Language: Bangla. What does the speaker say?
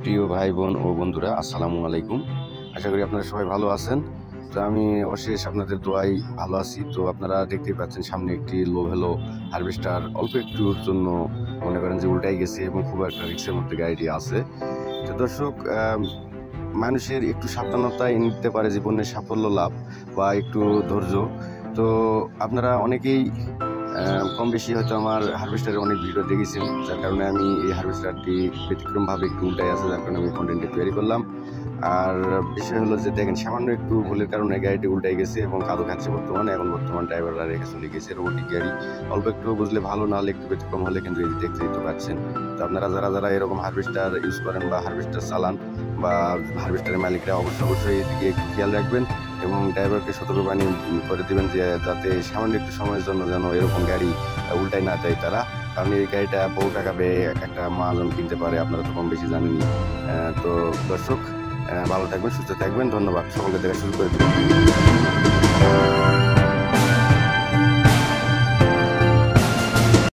প্রিয় ভাই বোন ও বন্ধুরা, আসসালামু আলাইকুম। আশা করি আপনারা সবাই ভালো আছেন। তো আমি অশেষ আপনাদের দোয়ায় ভালো আছি। তো আপনারা দেখতেই পাচ্ছেন সামনে একটি লো ভ্যালো হারভেস্টার অল্প একটুর জন্য মনে করেন যে উল্টাই গেছে এবং খুব একটা রিস্কের মধ্যে গাড়িটি আছে। তো দর্শক, মানুষের একটু সাবধানতায় নিতে পারে জীবনের সাফল্য লাভ বা একটু ধৈর্য। তো আপনারা অনেকেই কম বেশি হয়তো আমার হারভেস্টারের অনেক ভিডিও দেখেছেন, যার কারণে আমি এই হারভেস্টারটি ব্যতিক্রমভাবে একটু উল্টাই আছে, যার কারণে আমি কন্টেন্টটি তৈরি করলাম। আর বিষয় হলো যে দেখেন, সামান্য একটু ভুলের কারণে গাড়িটি উল্টাই গেছে এবং কাদো খাচ্ছে বর্তমানে। এখন বর্তমান ড্রাইভাররা রেখে চলে গেছে, রোবোটিক গাড়ি। অল্প একটু বুঝলে ভালো, না হলে একটু ব্যতিক্রম হলে কিন্তু এই দেখতে দিতে পারছেন। তো আপনারা যারা যারা এরকম হারভেস্টার ইউজ করেন বা হারভেস্টার চালান বা হারভেস্টারের মালিকরা অবশ্যই এদিকে একটু খেয়াল রাখবেন এবং ড্রাইভারকে সতর্কবাণী করে দিবেন যে যাতে সামান্য একটু সময়ের জন্য যেন এরকম গাড়ি উল্টাই না দেয় তারা। কারণ এই গাড়িটা বহু টাকা ব্যয়ে একটা মহাজন কিনতে পারে, আপনারা তো কম বেশি জানেনই। তো দর্শক, ভালো থাকবেন, সুস্থ থাকবেন। ধন্যবাদ। সকলকে দেখা শুরু করে দিন।